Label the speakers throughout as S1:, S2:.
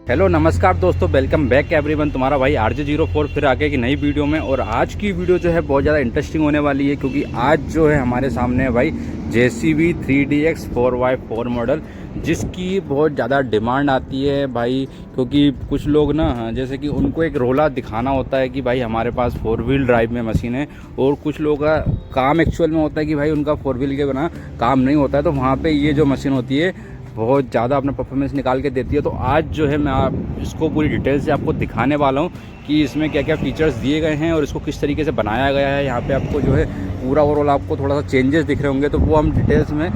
S1: Hello नमस्कार दोस्तों, welcome back everyone. तुम्हारा भाई RJ04 फिर आगे की नई वीडियो में। और आज की वीडियो जो है बहुत ज़्यादा इंटरेस्टिंग होने वाली है, क्योंकि आज जो है हमारे सामने है भाई JCB 3DX 4x4 मॉडल, जिसकी बहुत ज़्यादा डिमांड आती है भाई। क्योंकि कुछ लोग ना जैसे कि उनको एक रोला दिखाना होता है कि भाई हमारे पास 4 व्हील ड्राइव में मशीन है, और कुछ लोगों का काम एक्चुअल में होता है कि भाई उनका 4 व्हील के बिना काम नहीं होता है। तो वहाँ पर ये जो मशीन होती है बहुत ज़्यादा अपना परफॉर्मेंस निकाल के देती है। तो आज जो है मैं आप इसको पूरी डिटेल से आपको दिखाने वाला हूँ कि इसमें क्या क्या फीचर्स दिए गए हैं और इसको किस तरीके से बनाया गया है। यहाँ पे आपको जो है पूरा ओवरऑल आपको थोड़ा सा चेंजेस दिख रहे होंगे, तो वो हम डिटेल्स में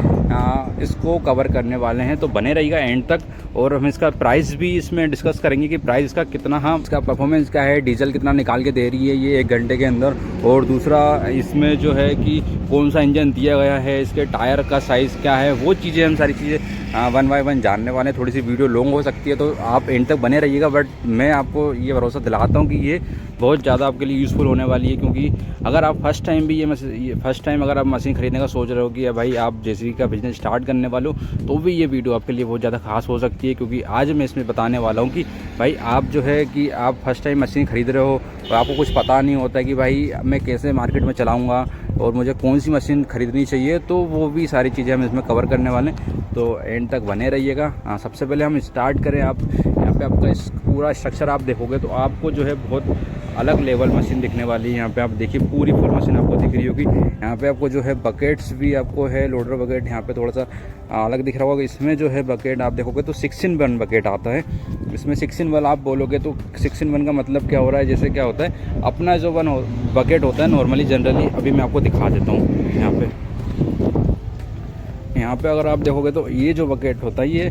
S1: इसको कवर करने वाले हैं। तो बने रहिएगा एंड तक। और हम इसका प्राइस भी इसमें डिस्कस करेंगे कि प्राइस इसका कितना, हाँ इसका परफॉर्मेंस क्या है, डीजल कितना निकाल के दे रही है ये 1 घंटे के अंदर, और दूसरा इसमें जो है कि कौन सा इंजन दिया गया है, इसके टायर का साइज़ क्या है, वो चीज़ें हम सारी चीज़ें 1 बाय 1 जानने वाले हैं। थोड़ी सी वीडियो लॉन्ग हो सकती है, तो आप एंड तक बने रहिएगा। बट मैं आपको ये भरोसा दिलाता हूँ कि ये बहुत ज़्यादा आपके लिए यूज़फुल होने वाली है। क्योंकि अगर आप फर्स्ट टाइम भी ये फर्स्ट टाइम अगर आप मशीन खरीदने का सोच रहे हो कि भाई आप JCB का बिज़नेस स्टार्ट करने वाले हो, तो भी ये वीडियो आपके लिए बहुत ज़्यादा खास हो सकती है। क्योंकि आज मैं इसमें बताने वाला हूँ कि भाई आप जो है कि आप फर्स्ट टाइम मशीन खरीद रहे हो और आपको कुछ पता नहीं होता कि भाई मैं कैसे मार्केट में चलाऊँगा और मुझे कौन सी मशीन ख़रीदनी चाहिए, तो वो भी सारी चीज़ें हम इसमें कवर करने वाले हैं। तो एंड तक बने रहिएगा। सबसे पहले हम स्टार्ट करें। आप यहाँ पे आपका इस पूरा स्ट्रक्चर आप देखोगे तो आपको जो है बहुत अलग लेवल मशीन दिखने वाली है। यहाँ पे आप देखिए पूरी फुल मशीन आपको दिख रही होगी। यहाँ पे आपको जो है बकेट्स भी आपको है, लोडर बकेट यहाँ पे थोड़ा सा अलग दिख रहा होगा। इसमें जो है बकेट आप देखोगे तो 6-in-1 बकेट आता है। इसमें 6-in-1 आप बोलोगे तो 6-in-1 का मतलब क्या हो रहा है, जैसे क्या होता है अपना जो बकेट होता है नॉर्मली जनरली, अभी मैं आपको दिखा देता हूँ। यहाँ पे अगर आप देखोगे तो ये जो बकेट होता है ये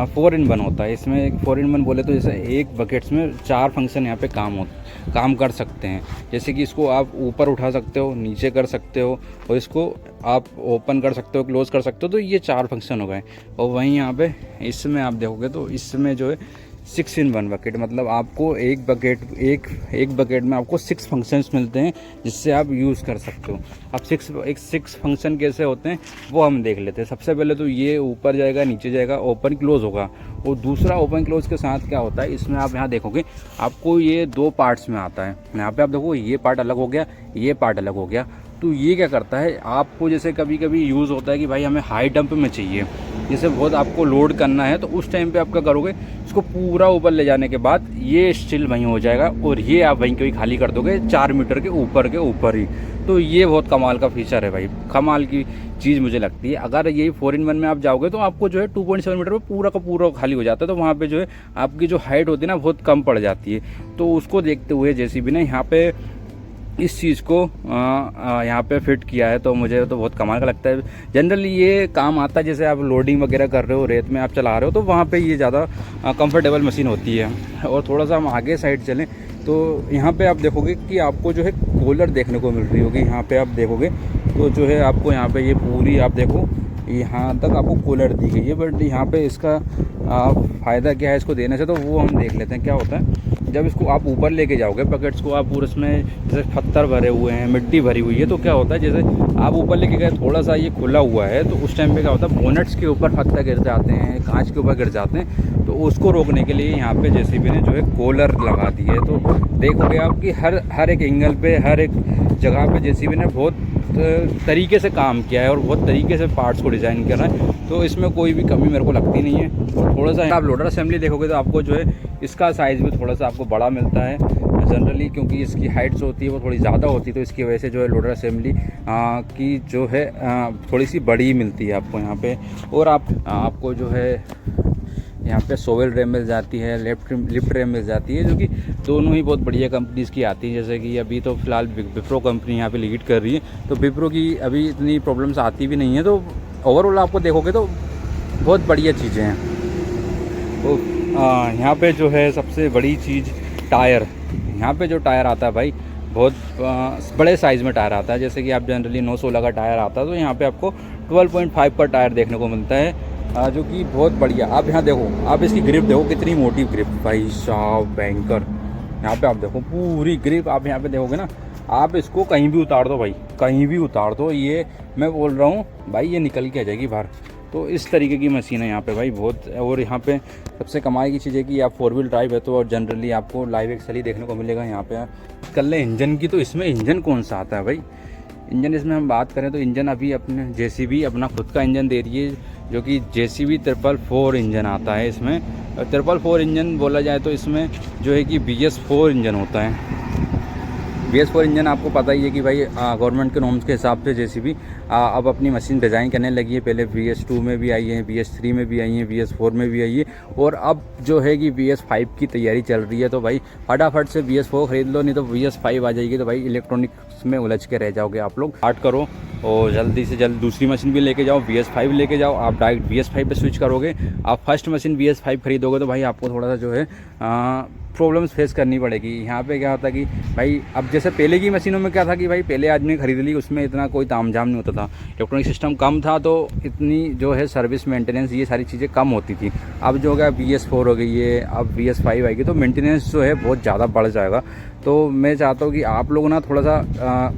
S1: 4-in-1 होता है। इसमें 4-in-1 बोले तो जैसे एक बकेट्स में 4 फंक्शन यहाँ पे काम कर सकते हैं। जैसे कि इसको आप ऊपर उठा सकते हो, नीचे कर सकते हो, और इसको आप ओपन कर सकते हो, क्लोज़ कर सकते हो। तो ये 4 फंक्शन हो गए। और वहीं यहाँ पे इसमें आप देखोगे तो इसमें जो है 6-in-1 बकेट, मतलब आपको एक बकेट में आपको 6 फंक्शंस मिलते हैं जिससे आप यूज़ कर सकते हो। अब 6 फंक्शन कैसे होते हैं वो हम देख लेते हैं। सबसे पहले तो ये ऊपर जाएगा, नीचे जाएगा, ओपन क्लोज़ होगा। और दूसरा ओपन क्लोज़ के साथ क्या होता है, इसमें आप यहाँ देखोगे आपको ये 2 पार्ट्स में आता है। यहाँ पे आप देखो ये पार्ट अलग हो गया, ये पार्ट अलग हो गया। तो ये क्या करता है, आपको जैसे कभी कभी यूज़ होता है कि भाई हमें हाई डंप में चाहिए, जैसे बहुत आपको लोड करना है, तो उस टाइम पे आप क्या करोगे, इसको पूरा ऊपर ले जाने के बाद ये स्टिल वहीं हो जाएगा और ये आप वहीं को ही खाली कर दोगे 4 मीटर के ऊपर ही। तो ये बहुत कमाल का फीचर है भाई, कमाल की चीज़ मुझे लगती है। अगर यही 4-in-1 में आप जाओगे तो आपको जो है 2.7 मीटर में पूरा का पूरा खाली हो जाता है। तो वहाँ पे जो है आपकी जो हाइट होती है ना बहुत कम पड़ जाती है। तो उसको देखते हुए JCB ने यहाँ पे इस चीज़ को यहाँ पे फिट किया है। तो मुझे तो बहुत कमाल का लगता है। जनरली ये काम आता है जैसे आप लोडिंग वगैरह कर रहे हो, रेत में आप चला रहे हो, तो वहाँ पे ये ज़्यादा कंफर्टेबल मशीन होती है। और थोड़ा सा हम आगे साइड चलें तो यहाँ पे आप देखोगे कि आपको जो है कूलर देखने को मिल रही होगी। यहाँ पे आप देखोगे तो जो है आपको यहाँ पे ये पूरी आप देखो यहाँ तक आपको कूलर दी गई है। बट यहाँ पे इसका फ़ायदा क्या है इसको देने से, तो वो हम देख लेते हैं। क्या होता है जब इसको आप ऊपर लेके जाओगे बकेट्स को, आप पूरे इसमें जैसे पत्थर भरे हुए हैं, मिट्टी भरी हुई है, तो क्या होता है जैसे आप ऊपर लेके गए थोड़ा सा ये खुला हुआ है, तो उस टाइम पे क्या होता है बोनेट्स के ऊपर पत्थर गिर जाते हैं, कांच के ऊपर गिर जाते हैं। तो उसको रोकने के लिए यहाँ पे JCB ने जो है कूलर लगा दी है। तो देखोगे आप कि हर एक एंगल पे, हर एक जगह पे JCB ने बहुत तरीके से काम किया है और बहुत तरीके से पार्ट्स को डिज़ाइन करा है। तो इसमें कोई भी कमी मेरे को लगती नहीं है। और थोड़ा सा आप लोडर असेंबली देखोगे तो आपको जो है इसका साइज़ भी थोड़ा सा आपको बड़ा मिलता है जनरली, क्योंकि इसकी हाइट जो होती है वो थोड़ी ज़्यादा होती है। तो इसकी वजह से जो है लोडर असेंबली की जो है थोड़ी सी बड़ी मिलती है आपको यहाँ पे। और आपको जो है यहाँ पे सोवेल रैम मिल जाती है, लिफ्ट रैम मिल जाती है, जो कि दोनों ही बहुत बढ़िया कंपनीज़ की आती है। जैसे कि अभी तो फ़िलहाल विप्रो कंपनी यहाँ पे लीड कर रही है, तो विप्रो की अभी इतनी प्रॉब्लम्स आती भी नहीं है। तो ओवरऑल आपको देखोगे तो बहुत बढ़िया चीज़ें हैं। तो यहाँ पे जो है सबसे बड़ी चीज़ टायर, यहाँ पे जो टायर आता है भाई बहुत बड़े साइज़ में टायर आता है। जैसे कि आप जनरली 916 का टायर आता है, तो यहाँ पे आपको 12.5 का टायर देखने को मिलता है, जो कि बहुत बढ़िया। आप यहाँ देखो, आप इसकी ग्रिप देखो कितनी मोटी ग्रिप भाई साहब, बैंकर। यहाँ पे आप देखो पूरी ग्रिप, आप यहाँ पे देखोगे ना, आप इसको कहीं भी उतार दो भाई, कहीं भी उतार दो, ये मैं बोल रहा हूँ भाई ये निकल के आ जाएगी बाहर। तो इस तरीके की मशीन है यहाँ पे भाई बहुत। और यहाँ पे सबसे कमाल की चीज़ है कि आप 4 व्हील ड्राइव है तो और जनरली आपको लाइव एक्सल ही देखने को मिलेगा यहाँ पे। कर ले इंजन की, तो इसमें इंजन कौन सा आता है भाई? इंजन इसमें हम बात करें तो इंजन अभी अपने जेसीबी अपना खुद का इंजन दे रही है, जो कि जेसीबी 444 इंजन आता है इसमें। 444 इंजन बोला जाए तो इसमें जो है कि BS4 इंजन होता है। BS4 इंजन आपको पता ही है कि भाई गवर्नमेंट के नॉर्म्स के हिसाब से जेसीबी अब अपनी मशीन डिज़ाइन करने लगी है। पहले BS2 में भी आई है, BS3 में भी आई है, BS4 में भी आई है, और अब जो है कि BS5 की तैयारी चल रही है। तो भाई फटाफट से BS4 खरीद लो, नहीं तो BS5 आ जाएगी, तो भाई इलेक्ट्रॉनिक्स में उलझ के रह जाओगे आप लोग। स्टार्ट करो और जल्दी से जल्द दूसरी मशीन भी लेके जाओ, BS5 लेके जाओ। आप डायरेक्ट BS5 पे स्विच करोगे। आप फर्स्ट मशीन BS5 खरीदोगे तो भाई आपको थोड़ा सा जो है प्रॉब्लम्स फेस करनी पड़ेगी। यहाँ पे क्या होता है कि भाई अब जैसे पहले की मशीनों में क्या था कि भाई पहले आदमी खरीद ली, उसमें इतना कोई तामझाम नहीं होता था, इलेक्ट्रॉनिक सिस्टम कम था, तो इतनी जो है सर्विस मेंटेनेंस ये सारी चीज़ें कम होती थी। अब जो हो गया BS4 हो गई है, अब BS5 आएगी, तो मेंटेनेंस जो है बहुत ज़्यादा बढ़ जाएगा। तो मैं चाहता हूँ कि आप लोग ना थोड़ा सा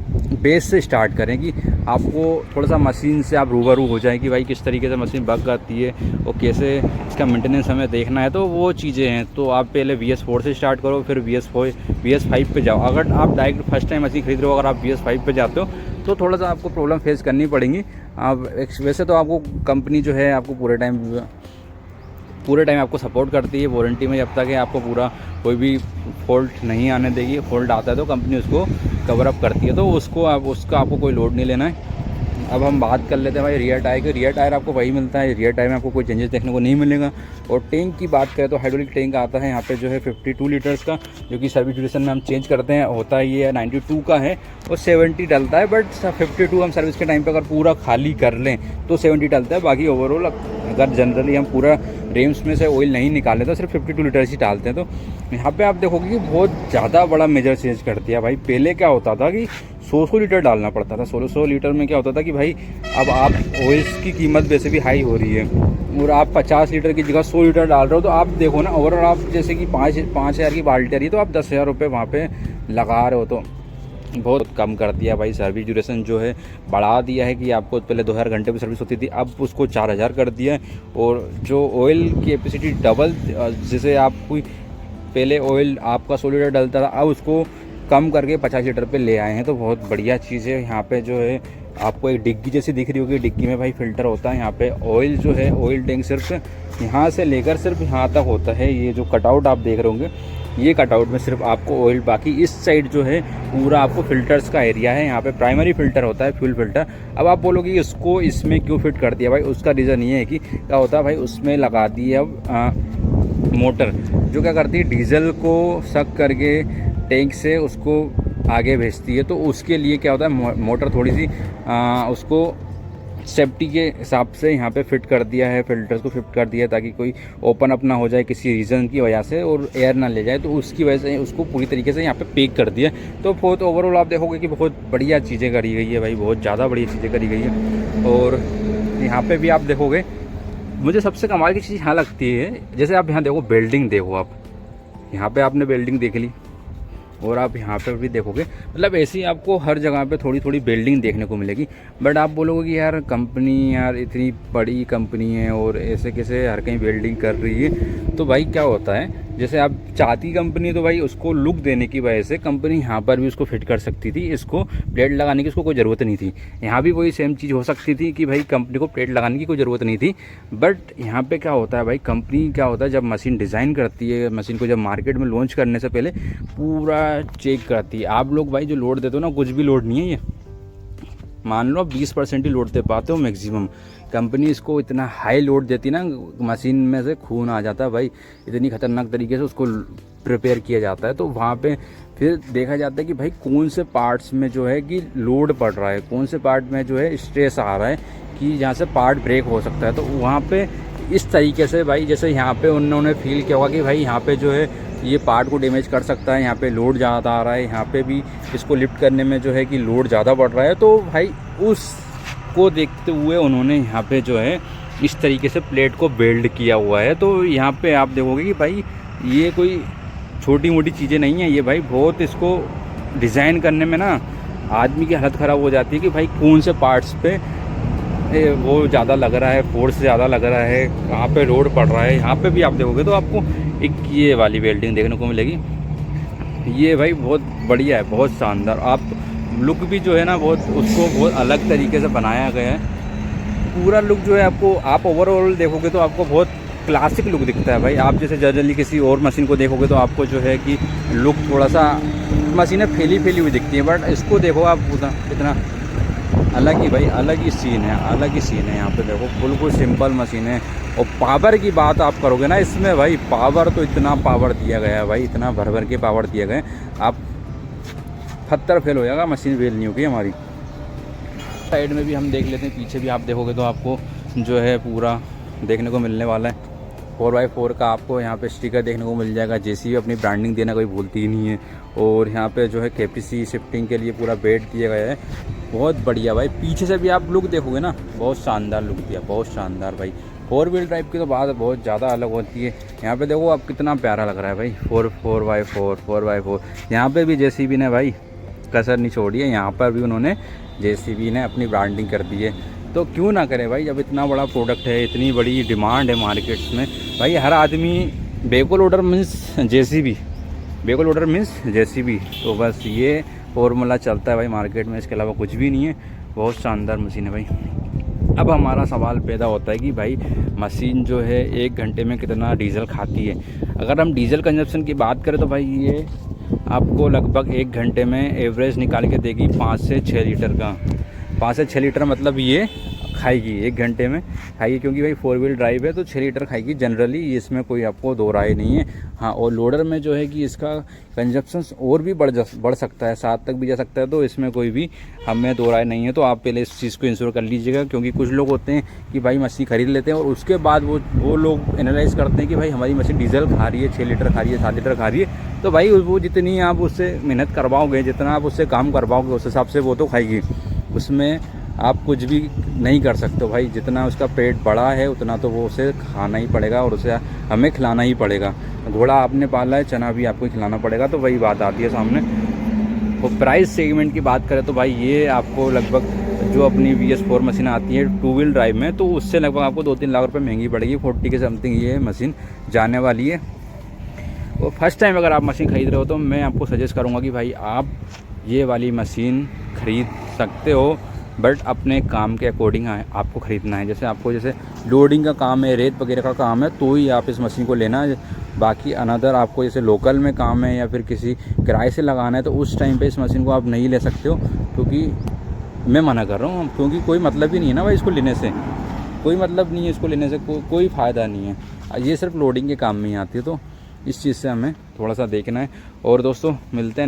S1: बेस से स्टार्ट करें, कि आपको थोड़ा सा मशीन से आप रूबरू हो जाएं कि भाई किस तरीके से मशीन बग जाती है और कैसे इसका मेंटेनेंस हमें देखना है। तो वो चीज़ें हैं, तो आप पहले BS4 से स्टार्ट करो, फिर BS5 पे जाओ। अगर आप डायरेक्ट फर्स्ट टाइम मशीन खरीद रहे हो, अगर आप BS5 पे जाते हो तो थोड़ा सा आपको प्रॉब्लम फेस करनी पड़ेंगी। आप वैसे तो आपको कंपनी जो है आपको पूरे टाइम आपको सपोर्ट करती है वारंटी में, जब तक है आपको पूरा कोई भी फॉल्ट नहीं आने देगी। फॉल्ट आता है तो कंपनी उसको कवर अप करती है, तो उसका आपको कोई लोड नहीं लेना है। अब हम बात कर लेते हैं भाई रियर टायर के। रियर टायर आपको वही मिलता है, रियर टायर में आपको कोई चेंजेस देखने को नहीं मिलेगा। और टैंक की बात करें तो हाइड्रोलिक टैंक आता है यहाँ पे जो है 52 लीटर्स का, जो कि सर्विस ड्यूरेशन में हम चेंज करते हैं होता है ये 92 का है और 70 डलता है। बट 52 हम सर्विस के टाइम पे अगर पूरा खाली कर लें तो 70 डलता है। बाकी ओवरऑल अगर जनरली हम पूरा रेम्स में से ऑयल नहीं निकाले तो सिर्फ 52 लीटर्स ही डालते हैं। तो यहाँ पे आप देखोगे कि बहुत ज़्यादा बड़ा मेजर चेंज कर दिया भाई। पहले क्या होता था कि 100 लीटर डालना पड़ता था। 1600 लीटर में क्या होता था कि भाई अब आप ऑयल्स की कीमत वैसे भी हाई हो रही है और आप 50 लीटर की जगह 100 लीटर डाल रहे हो, तो आप देखो ना ओवरऑल आप जैसे कि 5,000 की बाल्टी आ रही है तो आप 10,000 रुपये वहाँ पे लगा रहे हो। तो बहुत कम कर दिया भाई। सर्विस ड्यूरेशन जो है बढ़ा दिया है कि आपको पहले 2000 घंटे की सर्विस होती थी, अब उसको 4000 कर दिया है। और जो ऑयल की कैपेसिटी डबल, जैसे आप कोई पहले ऑयल आपका 100 लीटर डलता था, अब उसको कम करके 50 लीटर पे ले आए हैं। तो बहुत बढ़िया चीज़ है। यहाँ पे जो है आपको एक डिग्गी जैसी दिख रही होगी, डिग्गी में भाई फिल्टर होता है। यहाँ पे ऑयल जो है ऑयल टैंक सिर्फ यहाँ से लेकर सिर्फ यहाँ तक होता है। ये जो कटआउट आप देख रहे होंगे, ये कटआउट में सिर्फ आपको ऑयल, बाकी इस साइड जो है पूरा आपको फिल्टर्स का एरिया है। यहाँ पे प्राइमरी फिल्टर होता है, फ्यूल फिल्टर। अब आप बोलोगे इसको इसमें क्यों फिट कर दिया भाई, उसका रीज़न ये है कि क्या होता है भाई उसमें लगा दी है अब मोटर, जो क्या करती है डीजल को सक करके टैंक से उसको आगे भेजती है। तो उसके लिए क्या होता है मोटर थोड़ी सी उसको सेफ्टी के हिसाब से यहाँ पे फिट कर दिया है, फिल्टर्स को फिट कर दिया है ताकि कोई ओपन अप ना हो जाए किसी रीज़न की वजह से और एयर ना ले जाए। तो उसकी वजह से उसको पूरी तरीके से यहाँ पे पैक कर दिया। तो बहुत ओवरऑल आप देखोगे कि बहुत बढ़िया चीज़ें करी गई है भाई, बहुत ज़्यादा बढ़िया चीज़ें करी गई है। और यहाँ पर भी आप देखोगे मुझे सबसे कमाल की चीज़ यहाँ लगती है, जैसे आप यहाँ देखो बिल्डिंग देखो, आप यहाँ पर आपने बिल्डिंग देख ली और आप यहाँ पर भी देखोगे, मतलब ऐसी आपको हर जगह पे थोड़ी थोड़ी बिल्डिंग देखने को मिलेगी। बट आप बोलोगे कि यार कंपनी, यार इतनी बड़ी कंपनी है और ऐसे कैसे हर कहीं बिल्डिंग कर रही है। तो भाई क्या होता है, जैसे आप चाहती कंपनी तो भाई उसको लुक देने की वजह से कंपनी यहाँ पर भी उसको फिट कर सकती थी, इसको प्लेट लगाने की उसको कोई ज़रूरत नहीं थी। यहाँ भी वही सेम चीज़ हो सकती थी कि भाई कंपनी को प्लेट लगाने की कोई ज़रूरत नहीं थी। बट यहाँ पे क्या होता है भाई, कंपनी क्या होता है जब मशीन डिज़ाइन करती है, मशीन को जब मार्केट में लॉन्च करने से पहले पूरा चेक करती है। आप लोग भाई जो लोड देते हो ना, कुछ भी लोड नहीं है ये, मान लो 20% ही लोड दे पाते हो मैक्सिमम। कंपनी इसको इतना हाई लोड देती ना, मशीन में से खून आ जाता है भाई, इतनी खतरनाक तरीके से उसको प्रिपेयर किया जाता है। तो वहाँ पे फिर देखा जाता है कि भाई कौन से पार्ट्स में जो है कि लोड पड़ रहा है, कौन से पार्ट में जो है स्ट्रेस आ रहा है कि जहाँ से पार्ट ब्रेक हो सकता है। तो वहाँ पे इस तरीके से भाई, जैसे यहाँ पे उन्होंने फील किया होगा कि भाई यहाँ पे जो है ये पार्ट को डैमेज कर सकता है, यहाँ पे लोड ज़्यादा आ रहा है, यहाँ पे भी इसको लिफ्ट करने में जो है कि लोड ज़्यादा बढ़ रहा है। तो भाई उसको देखते हुए उन्होंने यहाँ पे जो है इस तरीके से प्लेट को बेल्ड किया हुआ है। तो यहाँ पे आप देखोगे कि भाई ये कोई छोटी मोटी चीज़ें नहीं है, ये भाई बहुत इसको डिज़ाइन करने में ना आदमी की हालत ख़राब हो जाती है कि भाई कौन से पार्ट्स पे है वो ज़्यादा लग रहा है, फोर्स ज़्यादा लग रहा है, कहाँ पे लोड पड़ रहा है, यहाँ पे भी आप देखोगे तो आपको एक ये वाली वेल्डिंग देखने को मिलेगी। ये भाई बहुत बढ़िया है, बहुत शानदार। आप लुक भी जो है ना बहुत उसको बहुत अलग तरीके से बनाया गया है। पूरा लुक जो है आपको, आप ओवरऑल देखोगे तो आपको बहुत क्लासिक लुक दिखता है भाई। आप जैसे जनरली किसी और मशीन को देखोगे तो आपको जो है कि लुक थोड़ा सा मशीनें फैली हुई दिखती है, बट इसको देखो आप इतना अलग ही भाई, अलग ही सीन है, अलग ही सीन है। यहाँ पे देखो बिल्कुल सिंपल मशीन है। और पावर की बात आप करोगे ना इसमें भाई, पावर तो इतना पावर दिया गया है भाई, इतना भर के पावर दिया गया है, आप पत्थर फेल हो जाएगा, मशीन फेल नहीं होगी हमारी। साइड में भी हम देख लेते हैं, पीछे भी आप देखोगे तो आपको जो है पूरा देखने को मिलने वाला है 4x4 का। आपको यहाँ पे स्टिकर देखने को मिल जाएगा। जेसीबी अपनी ब्रांडिंग देना कोई भूलती ही नहीं है। और यहाँ पे जो है केपीसी शिफ्टिंग के लिए पूरा बेड दिया गया है, बहुत बढ़िया भाई। पीछे से भी आप लुक देखोगे ना, बहुत शानदार लुक दिया, बहुत शानदार भाई। 4 व्हील ड्राइव की तो बात बहुत ज़्यादा अलग होती है। यहाँ पे देखो आप कितना प्यारा लग रहा है भाई, 4x4 यहाँ पे भी जेसीबी ने भाई कसर नहीं छोड़ी है। यहाँ पर भी उन्होंने जेसीबी ने अपनी ब्रांडिंग कर दी है, तो क्यों ना करें भाई। जब इतना बड़ा प्रोडक्ट है, इतनी बड़ी डिमांड है मार्केट्स में भाई, हर आदमी Beko loader means JCB, Beko loader means JCB, तो बस ये फॉर्मूला चलता है भाई मार्केट में, इसके अलावा कुछ भी नहीं है। बहुत शानदार मशीन है भाई। अब हमारा सवाल पैदा होता है कि भाई मशीन जो है 1 घंटे में कितना डीजल खाती है। अगर हम डीजल कंजप्शन की बात करें तो भाई ये आपको लगभग 1 घंटे में एवरेज निकाल के देगी 5 से 6 लीटर का। 5 से 6 लीटर मतलब ये खाएगी 1 घंटे में खाएगी, क्योंकि भाई 4 व्हील ड्राइव है तो 6 लीटर खाएगी जनरली, इसमें कोई आपको दो राय नहीं है। हाँ, और लोडर में जो है कि इसका कंजप्शन और भी बढ़ सकता है, 7 तक भी जा सकता है, तो इसमें कोई भी हमें दो राय नहीं है। तो आप पहले इस चीज़ को इंश्योर कर लीजिएगा, क्योंकि कुछ लोग होते हैं कि भाई मशीन खरीद लेते हैं और उसके बाद वो लोग एनालाइज करते हैं कि भाई हमारी मशीन डीजल खा रही है, 6 लीटर खा रही है, 7 लीटर खा रही है, तो भाई वो जितनी आप उससे मेहनत करवाओगे, जितना आप उससे काम करवाओगे, उस हिसाब से वो तो खाएगी। उसमें आप कुछ भी नहीं कर सकते हो भाई। जितना उसका पेट बड़ा है उतना तो वो उसे खाना ही पड़ेगा और उसे हमें खिलाना ही पड़ेगा। घोड़ा आपने पाला है, चना भी आपको खिलाना पड़ेगा, तो वही बात आती है सामने। और प्राइस सेगमेंट की बात करें तो भाई ये आपको लगभग जो अपनी VS4 मशीन आती है 2 व्हील ड्राइव में, तो उससे लगभग आपको 2-3 लाख रुपये महंगी पड़ेगी। 40 के समथिंग ये मशीन जाने वाली है। और फर्स्ट टाइम अगर आप मशीन खरीद रहे हो तो मैं आपको सजेस्ट करूँगा कि भाई आप ये वाली मशीन खरीद सकते हो, बट अपने काम के अकॉर्डिंग आपको ख़रीदना है। जैसे आपको जैसे लोडिंग का काम है, रेत वगैरह का काम है, तो ही आप इस मशीन को लेना है। बाकी अनदर आपको जैसे लोकल में काम है या फिर किसी किराए से लगाना है, तो उस टाइम पे इस मशीन को आप नहीं ले सकते हो, क्योंकि मैं मना कर रहा हूँ, क्योंकि कोई मतलब ही नहीं है ना भाई इसको लेने से, कोई मतलब नहीं है इसको लेने से, कोई फ़ायदा नहीं है। ये सिर्फ लोडिंग के काम में ही आती है, तो इस चीज़ से हमें थोड़ा सा देखना है। और दोस्तों मिलते हैं